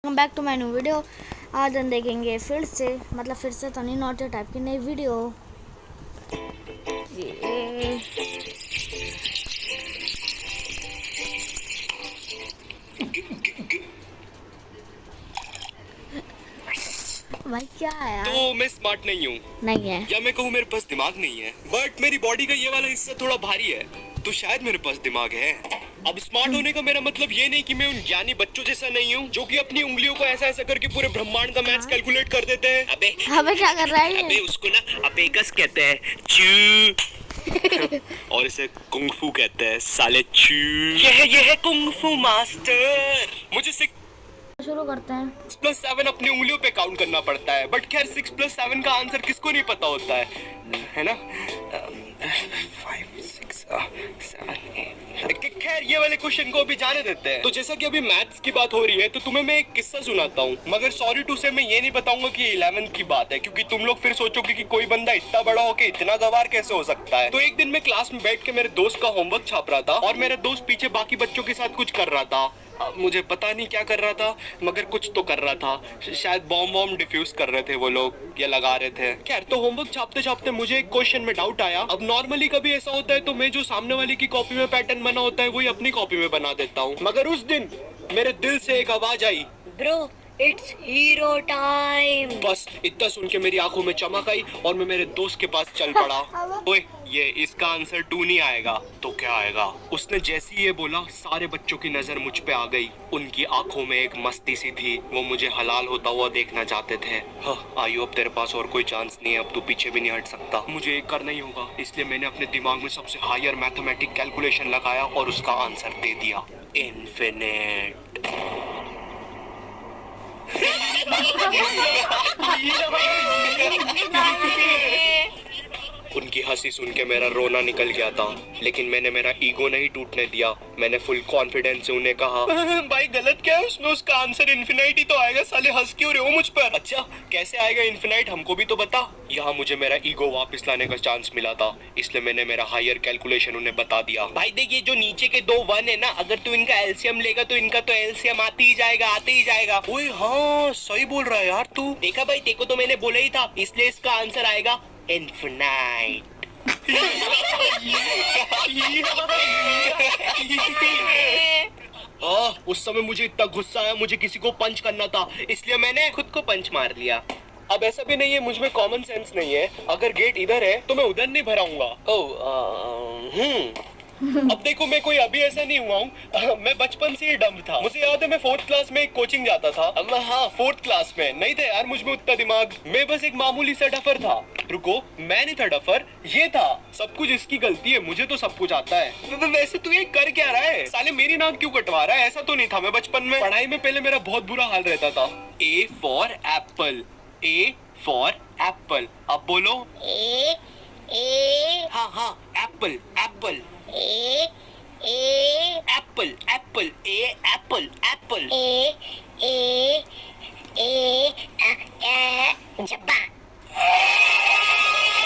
Welcome back to my new video. आज हम देखेंगे फिर से तो नहीं, नॉट टाइप की नई वीडियो। भाई क्या है यार? तो मैं स्मार्ट नहीं हूँ, नहीं है या मैं कहूँ मेरे पास दिमाग नहीं है, बट मेरी बॉडी का ये वाला हिस्सा थोड़ा भारी है, तो शायद मेरे पास दिमाग है। अब स्मार्ट होने का मेरा मतलब ये नहीं कि मैं उन ज्ञानी बच्चों जैसा नहीं हूँ जो कि अपनी उंगलियों को ऐसा ऐसा करके पूरे ब्रह्मांड का मैथ्स कैलकुलेट कर देते हैं। अबे क्या कर रहा है? अबे उसको ना अबेकस कहते हैं, चू और इसे कुंगफू कहते हैं, साले चू। ये है कुंगफू मास्टर। मुझे शुरू करते हैं। 6+7 अपनी उंगलियों पे काउंट करना पड़ता है, बट खैर 6+7 का आंसर किसको नहीं पता होता है ना? 5 6 7 8। खैर ये वाले क्वेश्चन को अभी जाने देते हैं। तो जैसा कि अभी मैथ्स की बात हो रही है, तो तुम्हें मैं एक किस्सा सुनाता हूँ, मगर सॉरी टू से मैं ये नहीं बताऊंगा कि 11th की बात है, क्योंकि तुम लोग फिर सोचोगे कि कोई बंदा इतना बड़ा होके इतना गवार कैसे हो सकता है। तो एक दिन मैं क्लास में बैठ के मेरे दोस्त का होमवर्क छाप रहा था, और मेरा दोस्त पीछे बाकी बच्चों के साथ कुछ कर रहा था। मुझे पता नहीं क्या कर रहा था, मगर कुछ तो कर रहा था। शायद बॉम्ब डिफ्यूज कर रहे थे वो लोग, या लगा रहे थे। खैर, तो होमवर्क छापते छापते मुझे एक क्वेश्चन में डाउट आया। अब नॉर्मली कभी ऐसा होता है तो मैं जो सामने वाले की कॉपी में पैटर्न बना होता है वही अपनी कॉपी में बना देता हूँ, मगर उस दिन मेरे दिल से एक आवाज आई, ब्रो इट्स हीरो टाइम। बस इतना सुन के मेरी आंखों में चमक आई और मैं मेरे दोस्त के पास चल पड़ा। ओए, ये इसका आंसर 2 नहीं आएगा तो क्या आएगा? उसने जैसे ही ये बोला, सारे बच्चों की नजर मुझ पे आ गई। उनकी आंखों में एक मस्ती सी थी, वो मुझे हलाल होता हुआ देखना चाहते थे। आयु, अब तेरे पास और कोई चांस नहीं है, अब तू पीछे भी नहीं हट सकता। मुझे एक करना ही होगा, इसलिए मैंने अपने दिमाग में सबसे हायर मैथमेटिक कैलकुलेशन लगाया और उसका आंसर दे दिया, इन्फिनिट। उनकी हंसी सुन के मेरा रोना निकल गया था, लेकिन मैंने मेरा ईगो नहीं टूटने दिया। मैंने फुल कॉन्फिडेंस से उन्हें कहा, भाई गलत क्या है उसमें? उसका आंसर इन्फिनाइट ही तो आएगा। साले हंस क्यों रहे हो मुझ पर? अच्छा, कैसे आएगा इन्फिनाइट, हमको भी तो बता। यहाँ मुझे मेरा ईगो वापस लाने का चांस मिला था, इसलिए मैंने मेरा हायर कैलकुलेशन उन्हें बता दिया। भाई देखिए, जो नीचे के 2 1 है ना, अगर तू इनका एलसीएम लेगा तो इनका तो एलसीएम आते ही जाएगा। ओए हाँ, सही बोल रहा है यार तू। देखा भाई, देखो तो मैंने बोला ही था, इसलिए इसका आंसर आएगा इन्फिनाइट। उस समय मुझे इतना गुस्सा आया, मुझे किसी को पंच करना था, इसलिए मैंने खुद को पंच मार लिया। अब ऐसा भी नहीं है मुझ में कॉमन सेंस नहीं है, अगर गेट इधर है तो मैं उधर नहीं भराऊंगा। अब देखो, मैं कोई अभी ऐसा नहीं हुआ हूँ, मैं बचपन से ही डम्ब था। मुझे याद है मैं 4th क्लास में एक कोचिंग जाता था। हाँ, 4th क्लास में नहीं था यार मुझ में उतना दिमाग, मैं बस एक मामूली सा डफर था। रुको, मैं नहीं था डफर, ये था। सब कुछ इसकी गलती है, मुझे तो सब कुछ आता है। वैसे तू ये कर क्या रहा है? साले मेरी नाक क्यों कटवा रहा है? ऐसा तो नहीं था मैं बचपन में। पढ़ाई में पहले मेरा बहुत बुरा हाल रहता था। A for Apple, A for Apple. अब बोलो, ए हाँ एप्पल एप्पल, ए एप्पल एप्पल, ए एप्पल एप्पल, जब्बा।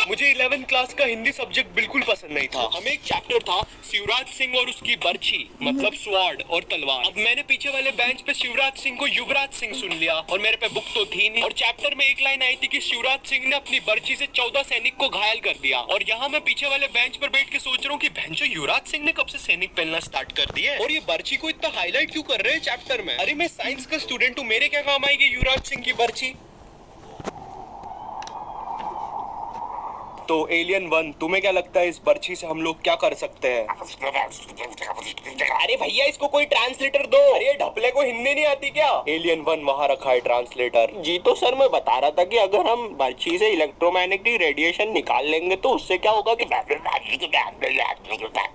मुझे 11th क्लास का हिंदी सब्जेक्ट बिल्कुल पसंद नहीं था। हमें एक चैप्टर था शिवराज सिंह और उसकी बर्छी, मतलब स्वॉर्ड और तलवार। अब मैंने पीछे वाले बेंच पे शिवराज सिंह को युवराज सिंह सुन लिया, और मेरे पे बुक तो थी नहीं। और चैप्टर में एक लाइन आई थी कि शिवराज सिंह ने अपनी बर्छी से 14 सैनिक को घायल कर दिया। और यहाँ मैं पीछे वाले बेंच पर बैठ के सोच रहा हूँ कि भैंचो, युवराज सिंह ने कब से सैनिक पहनना स्टार्ट कर दिया, और ये बर्छी को इतना हाईलाइट क्यों कर रहे हैं चैप्टर में? अरे मैं साइंस का स्टूडेंट हूँ, मेरे क्या काम आएगी युवराज सिंह की बर्छी? तो एलियन 1, तुम्हें क्या लगता है इस बर्छी से हम लोग क्या कर सकते हैं? अरे भैया, इसको कोई ट्रांसलेटर दो। अरे ढपले को हिंदी नहीं आती क्या? एलियन 1 वहाँ रखा है ट्रांसलेटर। जी तो सर, मैं बता रहा था कि अगर हम बर्छी से इलेक्ट्रोमैग्नेटिक रेडिएशन निकाल लेंगे तो उससे क्या होगा कि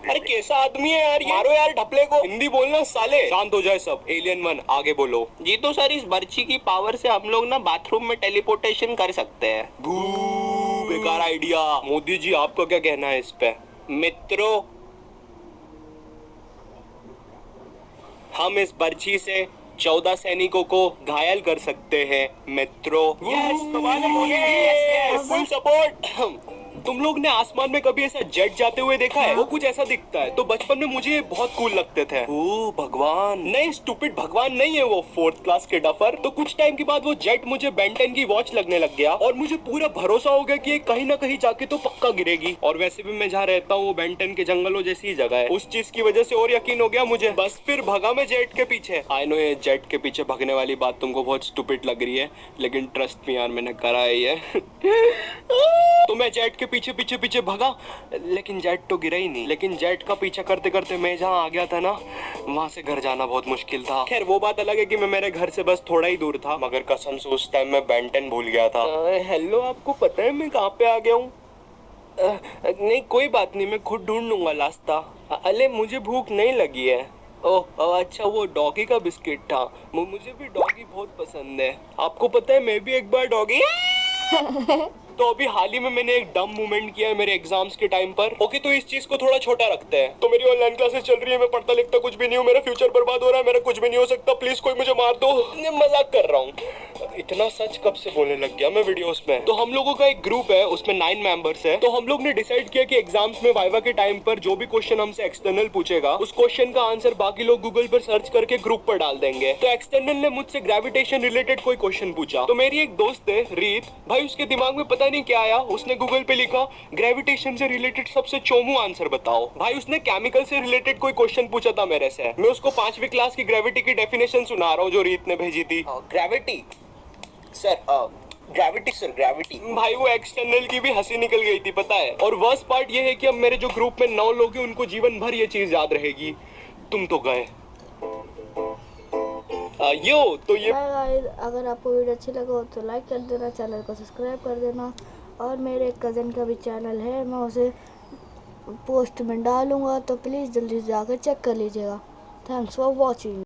अरे कैसा आदमी है यार, मारो यार ढपले को, हिंदी बोलना साले। शांत हो जाए सब। एलियन 1 आगे बोलो। जी तो सर, इस बर्छी की पावर से हम लोग ना बाथरूम में टेलीपोर्टेशन कर सकते हैं। बेकार आइडिया। मोदी जी, आपका क्या कहना है इस पे? मित्रों, हम इस बर्छी से 14 सैनिकों को घायल कर सकते हैं मित्रों। Yes, full support. तुम लोग ने आसमान में कभी ऐसा जेट जाते हुए देखा है? वो कुछ ऐसा दिखता है। तो बचपन में मुझे ये बहुत कूल लगते थे। ओ भगवान, नहीं स्टूपिड, भगवान नहीं है वो, 4th क्लास के डफर। तो कुछ टाइम के बाद वो जेट मुझे बेन 10 की वॉच लगने लग गया और मुझे पूरा भरोसा हो गया कि ये कहीं ना कहीं जाके तो पक्का गिरेगी। और वैसे भी मैं जहाँ रहता हूँ वो बेन 10 के जंगलों जैसी ही जगह है। उस चीज की वजह से और यकीन हो गया मुझे। बस फिर भगा मैं जेट के पीछे। आई नो ये जेट के पीछे भगने वाली बात तुमको बहुत स्टूपिड लग रही है, लेकिन ट्रस्ट मी यार, मैंने करा है ये। तो मैं जेट के पीछे पीछे पीछे भगा, लेकिन जेट तो गिरा ही नहीं। लेकिन जेट का पीछा करते करते मैं जहाँ आ गया था ना, वहाँ से घर जाना बहुत मुश्किल था। खैर वो बात अलग है कि मैं मेरे घर से बस थोड़ा ही दूर था, मगर कसम से उस टाइम मैं बेन 10 भूल गया था। हेलो, आपको पता है मैं कहाँ पे आ गया हूँ? नहीं कोई बात नहीं, मैं खुद ढूंढ लूंगा रास्ता। अरे मुझे भूख नहीं लगी है। ओह अच्छा, वो डॉगी का बिस्किट था। मुझे भी डॉगी बहुत पसंद है। आपको पता है मैं भी एक बार डॉगी तो अभी हाल ही में मैंने एक डम मूवमेंट किया है मेरे एग्जाम्स के टाइम पर। ओके, तो इस चीज को थोड़ा छोटा रखते हैं। तो मेरी ऑनलाइन क्लासेस चल रही है, मैं पढ़ता लिखता कुछ भी नहीं हूँ, मेरा फ्यूचर बर्बाद हो रहा है, मेरा कुछ भी नहीं हो सकता, प्लीज कोई मुझे मार दो। मैं मजाक कर रहा हूँ, इतना सच कब से बोलने लग गया मैं वीडियोस में। तो हम लोगों का एक ग्रुप है, उसमें 9 मेंबर्स है। तो हम लोग ने डिसाइड किया कि एग्जाम्स में वाइवा के टाइम पर जो भी क्वेश्चन हमसे एक्सटर्नल पूछेगा, उस क्वेश्चन का आंसर बाकी लोग गूगल पर सर्च करके ग्रुप पर डाल देंगे। तो एक्सटर्नल ने मुझसे ग्रेविटेशन रिलेटेड कोई क्वेश्चन पूछा। तो मेरी एक दोस्त है रीत, भाई उसके दिमाग में पता नहीं क्या आया, उसने गूगल पे लिखा ग्रेविटेशन से रिलेटेड सबसे चोमू आंसर बताओ। भाई उसने केमिकल से रिलेटेड कोई क्वेश्चन पूछा था मेरे से। मैं उसको 5वीं क्लास की ग्रेविटी की डेफिनेशन सुना रहा हूँ जो रीत ने भेजी थी। Gravity sir, gravity sir, gravity. भाई वो एक्सटर्नल की भी हंसी निकल गई थी पता है। और वर्स्ट पार्ट ये है कि अब मेरे जो ग्रुप में 9 लोग हैं उनको जीवन भर ये चीज याद रहेगी। तुम तो गए। यो तो ये गाइस, अगर आपको वीडियो अच्छी लगा हो तो लाइक कर देना, चैनल को सब्सक्राइब कर देना। और मेरे एक कज़न का भी चैनल है, मैं उसे पोस्ट में डालूंगा, तो प्लीज़ जल्दी से जाकर चेक कर लीजिएगा। Thanks for watching.